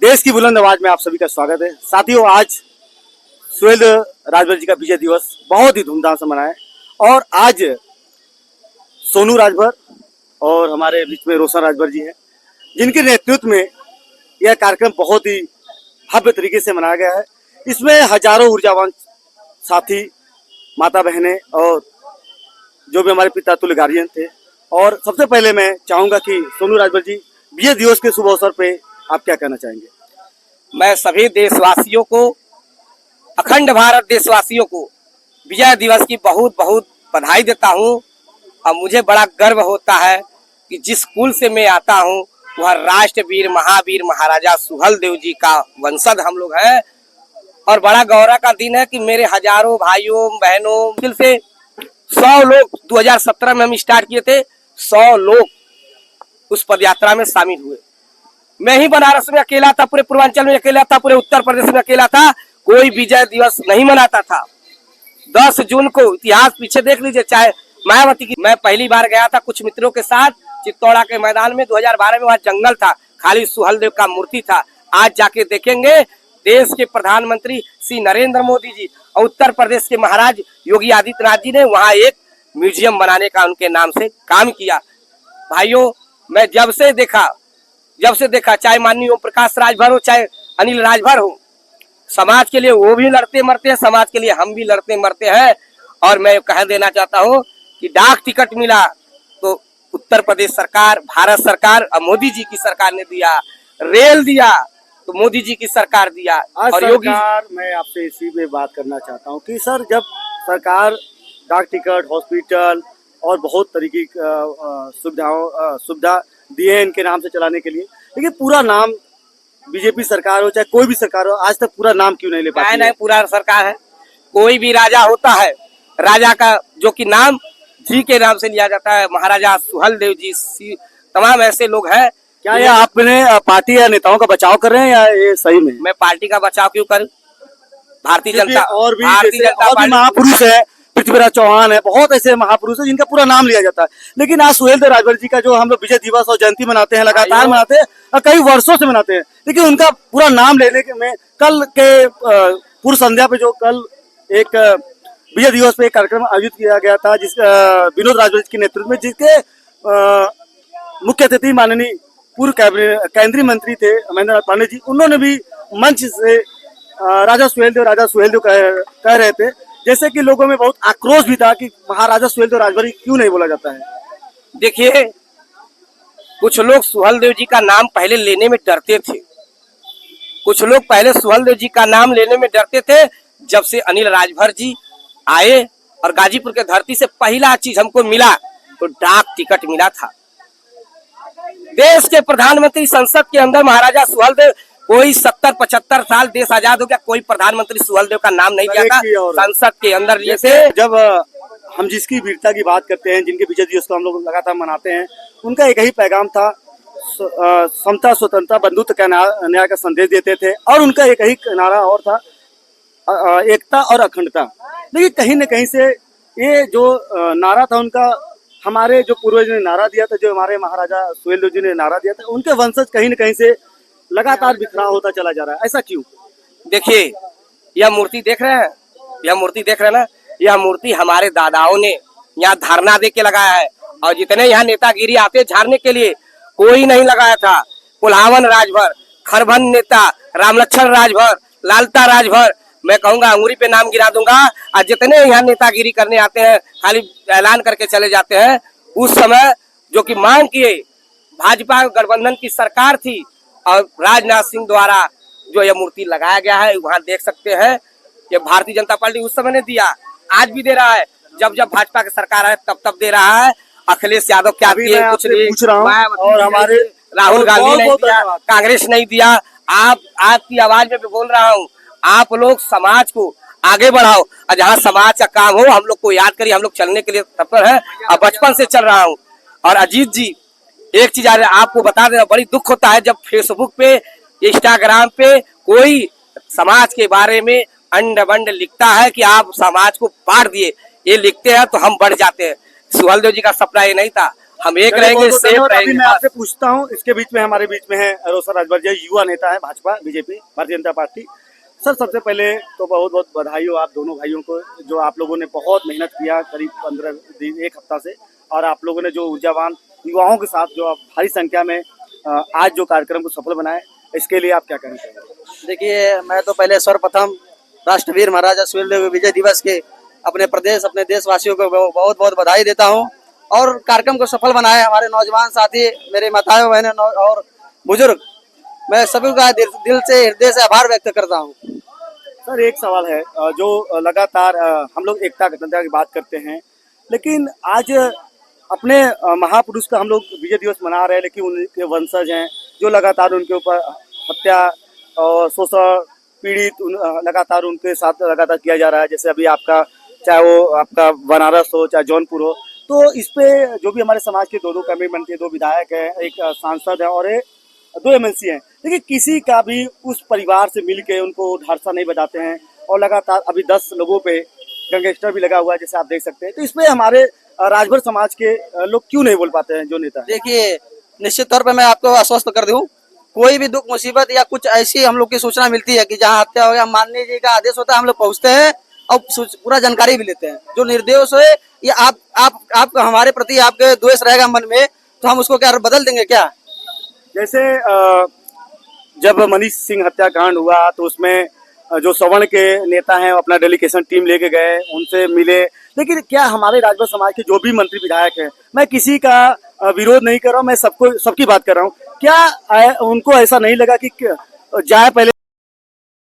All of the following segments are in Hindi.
देश की बुलंद आवाज में आप सभी का स्वागत है। साथियों, आज सुहेलदेव राजभर जी का विजय दिवस बहुत ही धूमधाम से मनाया और आज सोनू राजभर और हमारे बीच में रोशन राजभर जी हैं, जिनके नेतृत्व में यह कार्यक्रम बहुत ही भव्य तरीके से मनाया गया है। इसमें हजारों ऊर्जावान साथी, माता बहनें और जो भी हमारे पिता तुल्य गार्जियन थे। और सबसे पहले मैं चाहूंगा कि सोनू राजभर जी, विजय दिवस के शुभ अवसर पे आप क्या कहना चाहेंगे? मैं सभी देशवासियों को, अखंड भारत देशवासियों को विजय दिवस की बहुत बहुत बधाई देता हूं। और मुझे बड़ा गर्व होता है कि जिस स्कूल से मैं आता हूं वह राष्ट्रवीर महावीर महाराजा सुहेलदेव जी का वंशज हम लोग हैं। और बड़ा गौरव का दिन है कि मेरे हजारों भाइयों बहनों, मुश्किल से 100 लोग 2017 में हम स्टार्ट किए थे, 100 लोग उस पदयात्रा में शामिल हुए। मैं ही बनारस में अकेला था, पूरे पूर्वांचल में अकेला था, पूरे उत्तर प्रदेश में अकेला था, कोई विजय दिवस नहीं मनाता था। 10 जून को इतिहास पीछे देख लीजिए, चाहे मायावती की। मैं पहली बार गया था कुछ मित्रों के साथ चित्तौड़ा के मैदान में 2012 में, वहाँ जंगल था, खाली सुहेलदेव का मूर्ति था। आज जाके देखेंगे देश के प्रधानमंत्री श्री नरेंद्र मोदी जी और उत्तर प्रदेश के महाराज योगी आदित्यनाथ जी ने वहाँ एक म्यूजियम बनाने का उनके नाम से काम किया। भाइयों, मैं जब से देखा चाहे माननीय ओम प्रकाश राजभर हो, चाहे अनिल राजभर हो, समाज के लिए वो भी लड़ते मरते हैं, समाज के लिए हम भी लड़ते मरते हैं। और मैं कह देना चाहता हूँ कि डाक टिकट मिला तो उत्तर प्रदेश सरकार, भारत सरकार और मोदी जी की सरकार ने दिया। रेल दिया तो मोदी जी की सरकार दिया। और योगी, मैं आपसे इसी में बात करना चाहता हूँ कि सर, जब सरकार डाक टिकट, हॉस्पिटल और बहुत तरीके सुविधा दिए हैं इनके नाम से चलाने के लिए, लेकिन पूरा नाम बीजेपी सरकार हो चाहे कोई भी सरकार हो, आज तक पूरा नाम क्यों नहीं ले पाती? नहीं, पूरा सरकार है। कोई भी राजा होता है, राजा का जो कि नाम जी के नाम से लिया जाता है, महाराजा सुहेलदेव जी, तमाम ऐसे लोग हैं। क्या ये आपने पार्टी या नेताओं का बचाव कर रहे हैं या ये सही में? मैं पार्टी का बचाव क्यों करूं? भारतीय जनता और भी महापुरुष है, पृथ्वीराज चौहान है, बहुत ऐसे महापुरुष है जिनका पूरा नाम लिया जाता है। लेकिन आज सुहेलदेव राजभर जी का जो हम लोग विजय दिवस और जयंती मनाते हैं, लगातार मनाते हैं और कई वर्षों से मनाते हैं, लेकिन उनका पूरा नाम लेने में कल के पूर्व संध्या पे जो कल एक विजय दिवस पे एक कार्यक्रम आयोजित किया गया था, जिस विनोद राजभर जी के नेतृत्व में, जिसके मुख्य अतिथि माननीय पूर्व केंद्रीय मंत्री थे महेंद्र नाथ पांडे जी, उन्होंने भी मंच से राजा सुहेलदेव कह रहे थे, जैसे कि लोगों में बहुत आक्रोश भी था कि महाराजा सुहेलदेव राजभर क्यों नहीं बोला जाता है। देखिए, कुछ लोग सुहेलदेव जी का नाम पहले लेने में डरते थे, कुछ लोग पहले सुहेलदेव जी का नाम लेने में डरते थे। जब से अनिल राजभर जी आए और गाजीपुर के धरती से पहला चीज हमको मिला तो डाक टिकट मिला था। देश के प्रधानमंत्री संसद के अंदर महाराजा सुहेलदेव, कोई 70-75 साल देश आजाद हो गया, कोई प्रधानमंत्री सुहेलदेव का नाम नहीं लिया था, संसद के अंदर लिए थे। जब हम जिसकी वीरता की बात करते हैं, जिनके विजय दिवस को हम लोग लगातार मनाते हैं, उनका एक ही पैगाम था, समता, स्वतंत्रता, बंधुत्व का न्याय का संदेश देते थे। और उनका एक ही नारा और था, एकता और अखंडता। लेकिन कहीं न कहीं से ये जो नारा था उनका, हमारे जो पूर्वज ने नारा दिया था, जो हमारे महाराजा सुहेलदेव जी ने नारा दिया था, उनके वंशज कहीं न कहीं से लगातार बिखरा होता चला जा रहा है। ऐसा क्यों? देखिए, यह मूर्ति देख रहे हैं, ना, यह मूर्ति हमारे दादाओं ने यहाँ धरना दे के लगाया है। और जितने यहाँ नेतागिरी आते झाड़ने के लिए, कोई नहीं लगाया था। पुल्हावन राजभर, खरभन नेता रामलक्ष्मण राजभर, लालता राजभर, मैं कहूंगा अंगुरी पे नाम गिरा दूंगा। और जितने यहाँ नेतागिरी करने आते हैं, खाली ऐलान करके चले जाते हैं। उस समय जो कि मांग किए, भाजपा गठबंधन की सरकार थी और राजनाथ सिंह द्वारा जो यह मूर्ति लगाया गया है, वहाँ देख सकते हैं। ये भारतीय जनता पार्टी उस समय ने दिया, आज भी दे रहा है। जब भाजपा की सरकार है तब दे रहा है। अखिलेश यादव क्या किए? कुछ नहीं पूछ रहा हूँ। और हमारे राहुल गांधी नहीं दिया, कांग्रेस नहीं दिया। आपकी आवाज में भी बोल रहा हूँ, आप लोग समाज को आगे बढ़ाओ और जहाँ समाज का काम हो हम लोग को याद करिए। हम लोग चलने के लिए तत्पर है और बचपन से चल रहा हूँ। और अजीत जी, एक चीज आपको बता देना, बड़ी दुख होता है जब फेसबुक पे, इंस्टाग्राम पे कोई समाज के बारे में अंड बंड लिखता है कि आप समाज को बांट दिए। ये लिखते हैं तो हम बढ़ जाते हैं। सुहेलदेव जी का सपना ये नहीं था, हम एक चलिए, रहेंगे, बहुत-बहुत सेफ धन्यवाद। अभी रहेंगे। मैं आपसे पूछता हूँ, इसके बीच में हमारे बीच में है रोशन राजभर जी, युवा नेता है Bhajpa BJP Bharatiya Janata party. Sir, सबसे पहले तो बहुत बहुत बधाई हो आप दोनों भाइयों को, जो आप लोगों ने बहुत मेहनत किया करीब 15 दिन, एक हफ्ता से, और आप लोगों ने जो ऊर्जावान युवाओं के साथ जो आप भारी संख्या में आज जो कार्यक्रम को सफल बनाए, इसके लिए आप क्या कहना चाहेंगे? देखिए, मैं तो पहले सर्वप्रथम राष्ट्रवीर महाराजा सुहेलदेव विजय दिवस के अपने प्रदेश, अपने देशवासियों को बहुत बहुत बधाई देता हूं। और कार्यक्रम को सफल बनाए हमारे नौजवान साथी, मेरे माताएं बहनें और बुजुर्ग, मैं सभी का दिल से, हृदय से आभार व्यक्त करता हूं। सर, एक सवाल है, जो लगातार हम लोग एकता गणतंत्रता की बात करते हैं, लेकिन आज अपने महापुरुष का हम लोग विजय दिवस मना रहे हैं, लेकिन उनके वंशज हैं जो लगातार उनके ऊपर हत्या और शोषण पीड़ित लगातार उनके साथ लगातार किया जा रहा है। जैसे अभी आपका, चाहे वो आपका बनारस हो, चाहे जौनपुर हो, तो इस पे जो भी हमारे समाज के दो कैबिनेट मंत्री, 2 विधायक हैं, एक सांसद है और 2 एमएलसी हैं, लेकिन किसी का भी उस परिवार से मिल के उनको ढांढसा नहीं बजाते हैं, और लगातार अभी 10 लोगों पे गैंगस्टर भी लगा हुआ है, जैसे आप देख सकते हैं। तो इसमें हमारे राजभर समाज के लोग क्यों नहीं बोल पाते हैं, जो नेता हैं? देखिए, निश्चित तौर पे मैं आपको आश्वस्त कर दूं, कोई भी दुख मुसीबत या कुछ ऐसी हम लोग की सूचना मिलती है कि जहां हत्या हो गया, माननीय जी का आदेश होता है, हम लोग पहुंचते हैं और पूरा जानकारी भी लेते हैं। जो निर्दोष है या आप हमारे प्रति आपके द्वेष रहेगा मन में, तो हम उसको क्या बदल देंगे क्या? जैसे जब मनीष सिंह हत्याकांड हुआ, तो उसमें जो सवर्ण के नेता हैं अपना डेलीगेशन टीम लेके गए, उनसे मिले, लेकिन क्या हमारे राजभर समाज के जो भी मंत्री विधायक हैं, मैं किसी का विरोध नहीं कर रहा हूँ, मैं सबकी बात कर रहा हूँ, क्या उनको ऐसा नहीं लगा कि जाए पहले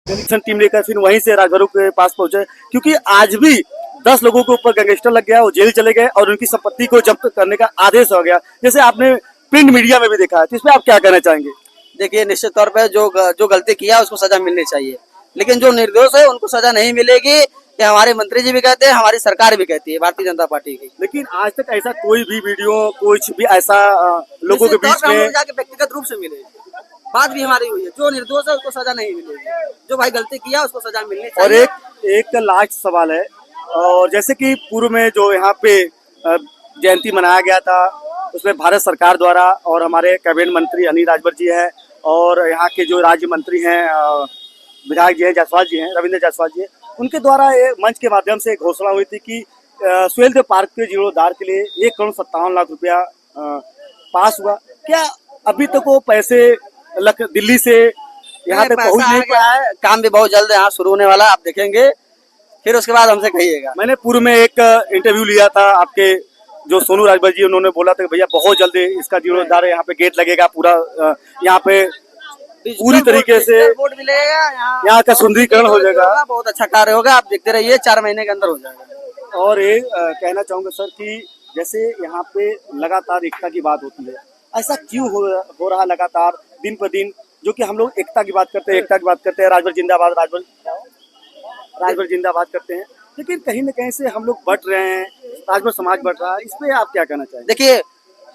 डेलीगेशन टीम लेकर फिर वहीं से राजभरों के पास पहुंचे? क्योंकि आज भी 10 लोगों के ऊपर गैंगस्टर लग गया, वो जेल चले गए और उनकी संपत्ति को जब्त करने का आदेश हो गया, जैसे आपने प्रिंट मीडिया में भी देखा है। तो इसमें आप क्या कहना चाहेंगे? देखिए, निश्चित तौर पे जो गलती किया उसको सजा मिलनी चाहिए, लेकिन जो निर्दोष है उनको सजा नहीं मिलेगी। ये हमारे मंत्री जी भी कहते हैं, हमारी सरकार भी कहती है, भारतीय जनता पार्टी की। लेकिन आज तक ऐसा कोई भी वीडियो, कुछ भी ऐसा लोगों के बीच में जाके व्यक्तिगत रूप से मिले, बात भी हमारी हुई है, जो निर्दोष है उसको सजा नहीं मिलेगी, जो भाई गलती किया उसको सजा मिलनी चाहिए। और एक लास्ट सवाल है, और जैसे कि पूर्व में जो यहाँ पे जयंती मनाया गया था, उसमें भारत सरकार द्वारा और हमारे कैबिनेट मंत्री अनिल राजभर जी हैं, और यहाँ के जो राज्य मंत्री हैं विधायक जी हैं, जायसवाल जी हैं, रविंद्र जायसवाल जी हैं, उनके द्वारा एक मंच के माध्यम से एक घोषणा हुई थी कि सुहेलदेव पार्क के जीर्णोद्धार के लिए 1,57,00,000 रुपया पास हुआ। क्या अभी तक वो पैसे दिल्ली से यहाँ पे पहुँच नहीं गया है? काम भी बहुत जल्द यहाँ शुरू होने वाला है, आप देखेंगे, फिर उसके बाद हमसे कहिएगा। मैंने पूर्व में एक इंटरव्यू लिया था आपके जो सोनू राजभर जी, उन्होंने बोला था कि भैया बहुत जल्द इसका जीर्णोद्धार, यहाँ पे गेट लगेगा पूरा, यहाँ पे पूरी तरीके से बोर्ड भी लगेगा, यहाँ का सुंदरीकरण हो जाएगा। बहुत अच्छा कार्य होगा, आप देखते रहिए, 4 महीने के अंदर हो जाएगा। और ये कहना चाहूंगा सर कि जैसे यहाँ पे लगातार एकता की बात होती है, ऐसा क्यों हो रहा लगातार दिन पर दिन, जो कि हम लोग एकता की बात करते हैं, राजभर जिंदाबाद, राजभर जिंदाबाद करते हैं, लेकिन कहीं न कहीं से हम लोग बढ़ रहे हैं, राजभर समाज बढ़ रहा है, इस पे आप क्या कहना चाहेंगे? देखिए,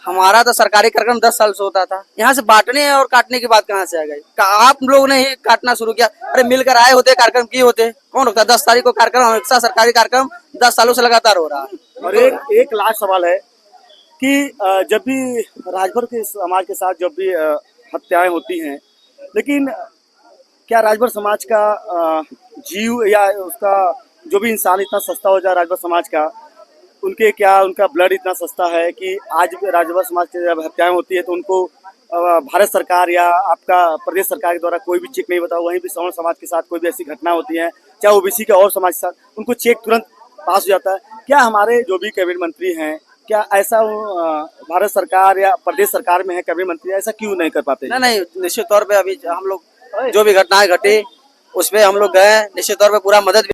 हमारा तो सरकारी कार्यक्रम 10 साल से होता था, यहाँ से बांटने और काटने की बात कहाँ से आ गई? आप लोगों ने ही काटना शुरू किया। अरे मिलकर आए होते, कार्यक्रम किए होते, कौन रोकता? 10 तारीख को कार्यक्रम, हमेशा सरकारी कार्यक्रम 10 सालों से लगातार हो रहा है। और एक लास्ट सवाल है कि जब भी राजभर के समाज के साथ जब भी हत्याएं होती हैं, लेकिन क्या राजभर समाज का जीव या उसका जो भी इंसान इतना सस्ता हो जाए राजभर समाज का, उनका ब्लड इतना सस्ता है कि आज राजभर समाज की जब हत्याएं होती है तो उनको भारत सरकार या आपका प्रदेश सरकार के द्वारा कोई भी चेक नहीं बताओ। वहीं भी सवर्ण समाज के साथ कोई भी ऐसी घटना होती है, चाहे ओबीसी के और समाज के साथ, उनको चेक तुरंत पास हो जाता है। क्या हमारे जो भी कैबिनेट मंत्री हैं, क्या ऐसा भारत सरकार या प्रदेश सरकार में है कैबिनेट मंत्री, ऐसा क्यों नहीं कर पाते? नहीं, निश्चित तौर पे अभी हम लोग जो भी घटनाएं घटी उस पे हम लोग गए, निश्चित तौर पे पूरा मदद